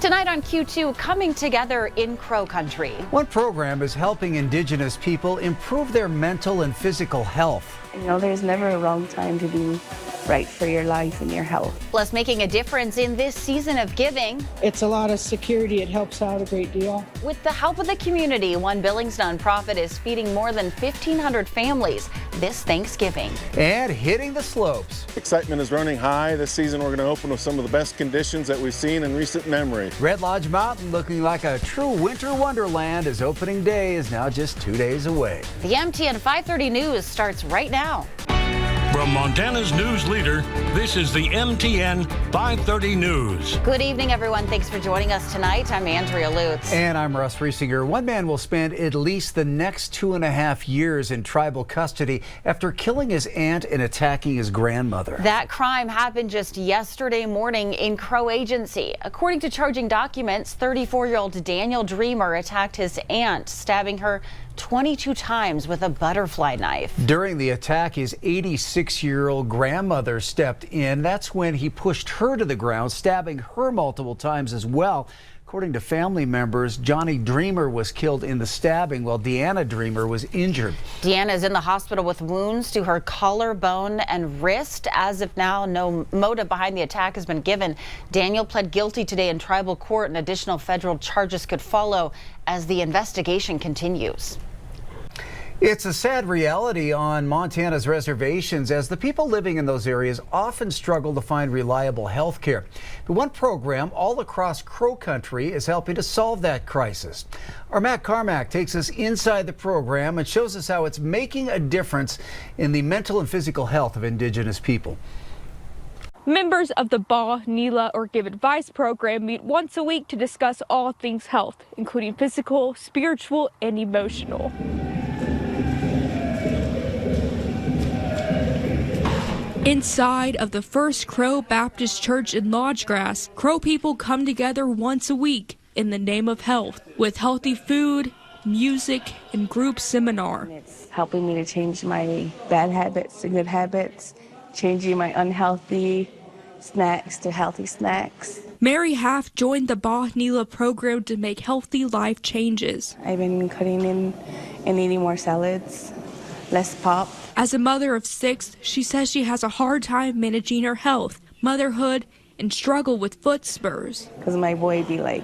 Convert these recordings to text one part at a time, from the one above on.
Tonight on Q2, coming together in Crow Country. One program is helping Indigenous people improve their mental and physical health. You know, there's never a wrong time to do right for your life and your health. Plus, making a difference in this season of giving. It's a lot of security. It helps out a great deal. With the help of the community, One Billings nonprofit is feeding more than 1,500 families this Thanksgiving. And hitting the slopes. Excitement is running high. This season we're going to open with some of the best conditions that we've seen in recent memory. Red Lodge Mountain looking like a true winter wonderland as opening day is now just 2 days away. The MTN 530 News starts right now. From Montana's news leader, this is the MTN 530 News. Good evening, everyone. Thanks for joining us tonight. I'm Andrea Lutz. And I'm Russ Riesinger. One man will spend at least the next 2.5 years in tribal custody after killing his aunt and attacking his grandmother. That crime happened just yesterday morning in Crow Agency. According to charging documents, 34-year-old Daniel Dreamer attacked his aunt, stabbing her 22 times with a butterfly knife. During the attack, his 86-year-old grandmother stepped in. That's when he pushed her to the ground, stabbing her multiple times as well. According to family members, Johnny Dreamer was killed in the stabbing while Deanna Dreamer was injured. Deanna is in the hospital with wounds to her collarbone and wrist. As of now, no motive behind the attack has been given. Daniel pled guilty today in tribal court, and additional federal charges could follow as the investigation continues. It's a sad reality on Montana's reservations as the people living in those areas often struggle to find reliable health care. But one program all across Crow Country is helping to solve that crisis. Our Matt Carmack takes us inside the program and shows us how it's making a difference in the mental and physical health of Indigenous people. Members of the Ba, Nila, or Give Advice program meet once a week to discuss all things health, including physical, spiritual, and emotional. Inside of the First Crow Baptist Church in Lodgegrass, Crow people come together once a week in the name of health with healthy food, music, and group seminar. It's helping me to change my bad habits to good habits, changing my unhealthy snacks to healthy snacks. Mary Half joined the Ba Nila program to make healthy life changes. I've been cutting in and eating more salads, less pop. As a mother of 6, she says she has a hard time managing her health, motherhood, and struggle with foot spurs. Because my boy be like,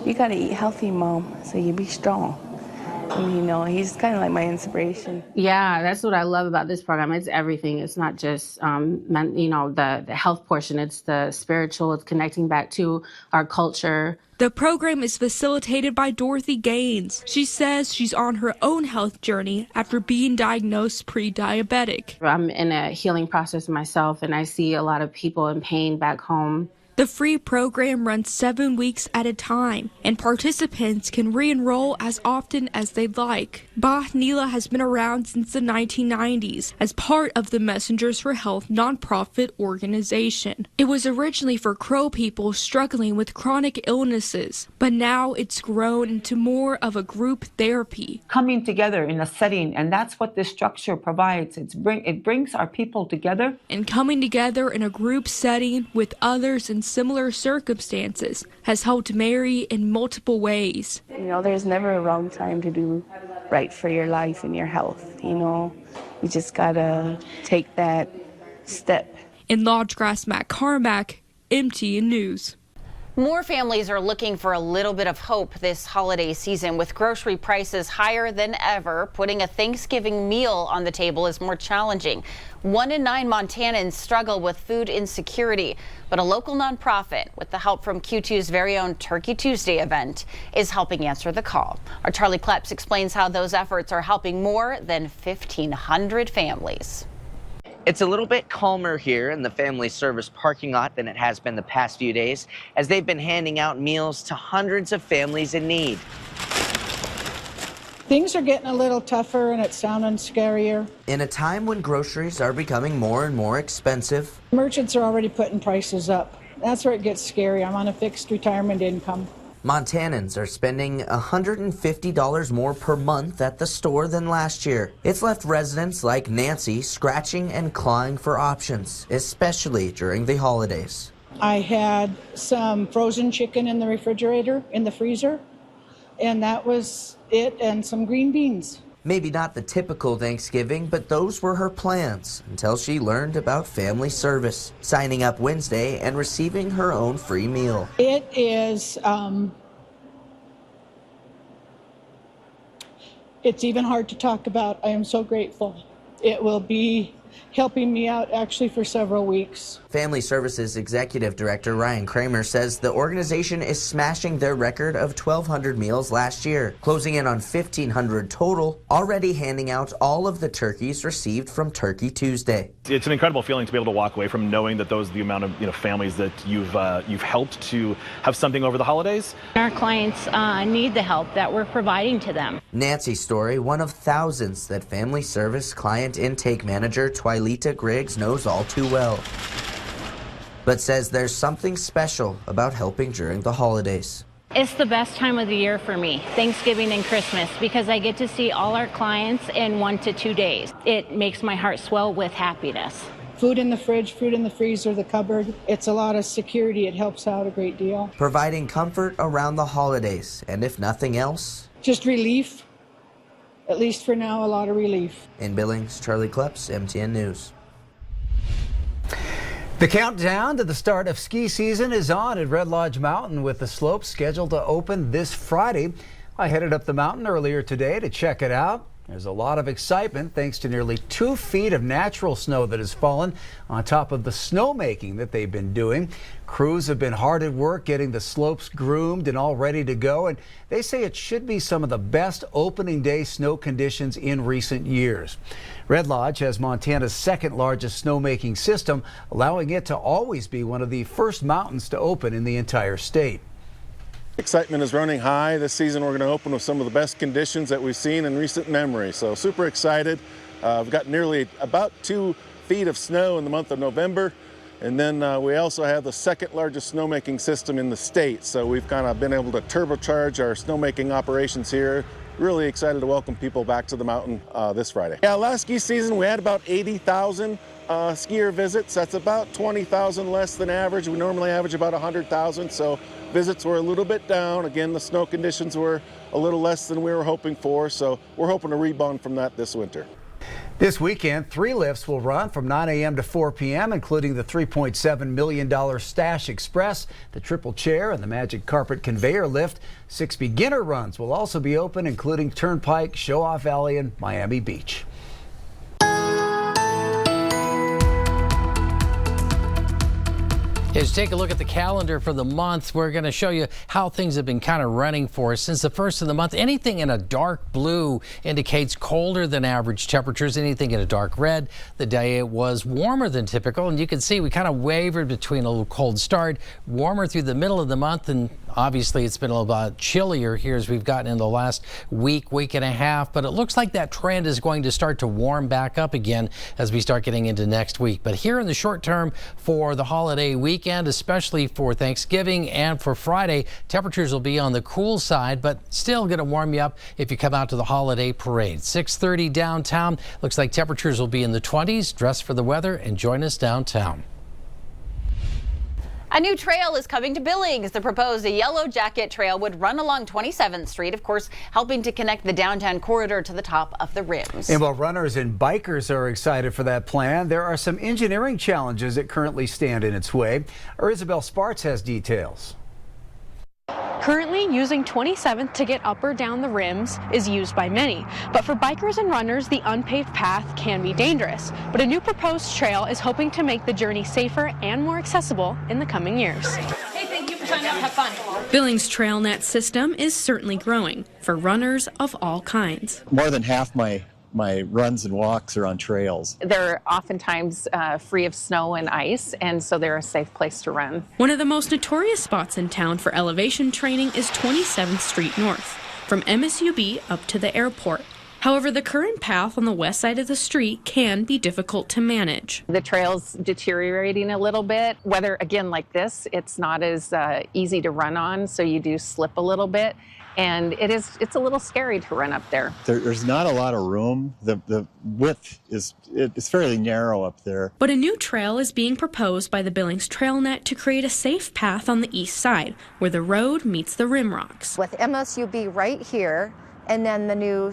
you gotta eat healthy, Mom, so you be strong. And, you know, he's kind of like my inspiration. Yeah, that's what I love about this program. It's everything. It's not just, the health portion. It's the spiritual. It's connecting back to our culture. The program is facilitated by Dorothy Gaines. She says she's on her own health journey after being diagnosed pre-diabetic. I'm in a healing process myself, and I see a lot of people in pain back home. The free program runs 7 weeks at a time, and participants can re-enroll as often as they'd like. Ba Nila has been around since the 1990s as part of the Messengers for Health nonprofit organization. It was originally for Crow people struggling with chronic illnesses, but now it's grown into more of a group therapy. Coming together in a setting, and that's what this structure provides. It brings our people together. And coming together in a group setting with others in similar circumstances has helped Mary in multiple ways. You know, there's never a wrong time to do right for your life and your health. You know, you just gotta take that step. In Lodgegrass, Matt Carmack, MTN News. More families are looking for a little bit of hope this holiday season. With grocery prices higher than ever, putting a Thanksgiving meal on the table is more challenging. 1 in 9 Montanans struggle with food insecurity, but a local nonprofit, with the help from Q2's very own Turkey Tuesday event, is helping answer the call. Our Charlie Kleps explains how those efforts are helping more than 1,500 families. It's a little bit calmer here in the family service parking lot than it has been the past few days, as they've been handing out meals to hundreds of families in need. Things are getting a little tougher and it's sounding scarier. In a time when groceries are becoming more and more expensive, Merchants are already putting prices up. That's where it gets scary. I'm on a fixed retirement income. Montanans are spending $150 more per month at the store than last year. It's left residents like Nancy scratching and clawing for options, especially during the holidays. I had some frozen chicken in the refrigerator, in the freezer, and that was it, and some green beans. Maybe not the typical Thanksgiving, but those were her plans until she learned about family service, signing up Wednesday and receiving her own free meal. It is, it's even hard to talk about. I am so grateful. It will be helping me out actually for several weeks. Family Services Executive Director Ryan Kramer says the organization is smashing their record of 1,200 meals last year, closing in on 1,500 total, already handing out all of the turkeys received from Turkey Tuesday. It's an incredible feeling to be able to walk away from knowing that those are the amount of families that you've helped to have something over the holidays. Our clients need the help that we're providing to them. Nancy Story, one of thousands that Family Service Client Intake Manager Twilita Griggs knows all too well, but says there's something special about helping during the holidays. It's the best time of the year for me, Thanksgiving and Christmas, because I get to see all our clients in 1 to 2 days. It makes my heart swell with happiness. Food in the fridge, food in the freezer, the cupboard. It's a lot of security. It helps out a great deal. Providing comfort around the holidays, and if nothing else, just relief. At least for now, a lot of relief. In Billings, Charlie Kleps, MTN News. The countdown to the start of ski season is on at Red Lodge Mountain, with the slopes scheduled to open this Friday. I headed up the mountain earlier today to check it out. There's a lot of excitement thanks to nearly 2 feet of natural snow that has fallen on top of the snowmaking that they've been doing. Crews have been hard at work getting the slopes groomed and all ready to go, and they say it should be some of the best opening day snow conditions in recent years. Red Lodge has Montana's second largest snowmaking system, allowing it to always be one of the first mountains to open in the entire state. Excitement is running high. This season we're going to open with some of the best conditions that we've seen in recent memory. So super excited. We've got nearly about 2 feet of snow in the month of November. And then we also have the second largest snowmaking system in the state. So we've kind of been able to turbocharge our snowmaking operations here. Really excited to welcome people back to the mountain this Friday. Yeah, last ski season we had about 80,000 skier visits. That's about 20,000 less than average. We normally average about 100,000. So visits were a little bit down. Again, the snow conditions were a little less than we were hoping for. So we're hoping to rebound from that this winter. This weekend, 3 lifts will run from 9 a.m. to 4 p.m., including the $3.7 million Stash Express, the Triple Chair, and the Magic Carpet Conveyor Lift. 6 beginner runs will also be open, including Turnpike, Show-Off Alley, and Miami Beach. As you take a look at the calendar for the month, we're going to show you how things have been kind of running for us since the first of the month. Anything in a dark blue indicates colder than average temperatures. Anything in a dark red, the day it was warmer than typical. And you can see we kind of wavered between a little cold start, warmer through the middle of the month, and obviously it's been a little bit chillier here as we've gotten in the last week and a half. But it looks like that trend is going to start to warm back up again as we start getting into next week. But here in the short term for the holiday weekend, especially for Thanksgiving and for Friday, temperatures will be on the cool side, but still going to warm you up if you come out to the holiday parade. 6:30 downtown. Looks like temperatures will be in the 20s. Dress for the weather and join us downtown. A new trail is coming to Billings. The proposed Yellow Jacket Trail would run along 27th Street, of course, helping to connect the downtown corridor to the top of the rims. And while runners and bikers are excited for that plan, there are some engineering challenges that currently stand in its way. Our Isabel Spartz has details. Currently, using 27th to get up or down the rims is used by many, but for bikers and runners, the unpaved path can be dangerous. But a new proposed trail is hoping to make the journey safer and more accessible in the coming years. Hey, thank you for signing up. Have fun. Billings TrailNet system is certainly growing for runners of all kinds. More than half my runs and walks are on trails. They're oftentimes free of snow and ice, and so they're a safe place to run. One of the most notorious spots in town for elevation training is 27th Street North, from MSUB up to the airport. However, the current path on the west side of the street can be difficult to manage. The trail's deteriorating a little bit. Weather, again, like this, it's not as easy to run on, so you do slip a little bit. And it's a little scary to run up there. There's not a lot of room. The width it's fairly narrow up there. But a new trail is being proposed by the Billings TrailNet to create a safe path on the east side, where the road meets the rim rocks. With MSUB right here, and then the new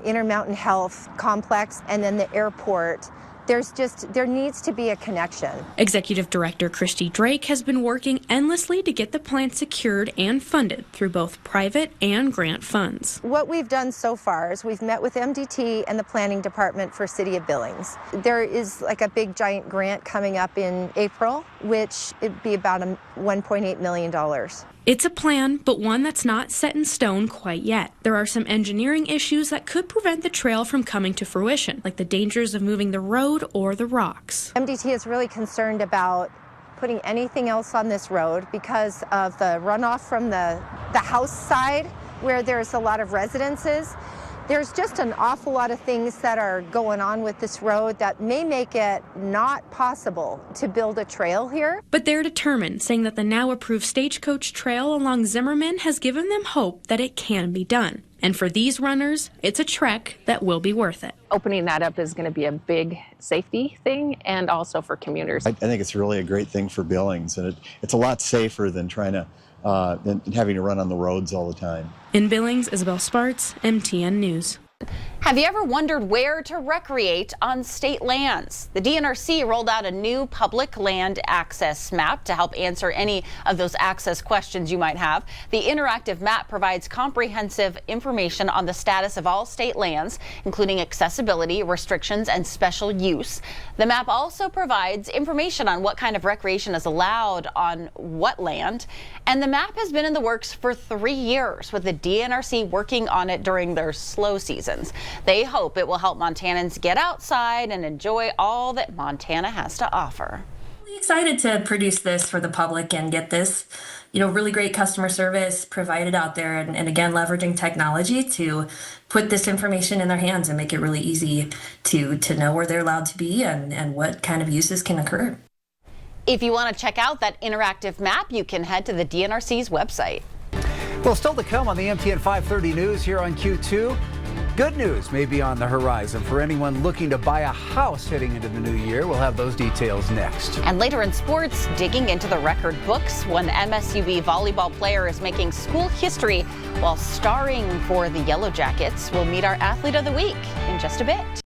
Intermountain Health Complex, and then the airport, there needs to be a connection. Executive Director Christy Drake has been working endlessly to get the plan secured and funded through both private and grant funds. What we've done so far is we've met with MDT and the planning department for City of Billings. There is like a big giant grant coming up in April, which it'd be about $1.8 million. It's a plan, but one that's not set in stone quite yet. There are some engineering issues that could prevent the trail from coming to fruition, like the dangers of moving the road or the rocks. MDT is really concerned about putting anything else on this road because of the runoff from the house side where there's a lot of residences. There's just an awful lot of things that are going on with this road that may make it not possible to build a trail here. But they're determined, saying that the now approved Stagecoach Trail along Zimmerman has given them hope that it can be done. And for these runners, it's a trek that will be worth it. Opening that up is going to be a big safety thing and also for commuters. I think it's really a great thing for Billings, and it's a lot safer than than having to run on the roads all the time. In Billings, Isabel Sparts, MTN News. Have you ever wondered where to recreate on state lands? The DNRC rolled out a new public land access map to help answer any of those access questions you might have. The interactive map provides comprehensive information on the status of all state lands, including accessibility, restrictions, and special use. The map also provides information on what kind of recreation is allowed on what land. And the map has been in the works for 3 years, with the DNRC working on it during their slow seasons. They hope it will help Montanans get outside and enjoy all that Montana has to offer. Really excited to produce this for the public and get this, really great customer service provided out there, and again, leveraging technology to put this information in their hands and make it really easy to know where they're allowed to be and what kind of uses can occur. If you want to check out that interactive map, you can head to the DNRC's website. Well, still to come on the MTN 530 News here on Q2. Good news may be on the horizon for anyone looking to buy a house heading into the new year. We'll have those details next. And later in sports, digging into the record books, one MSUB volleyball player is making school history while starring for the Yellow Jackets. We'll meet our athlete of the week in just a bit.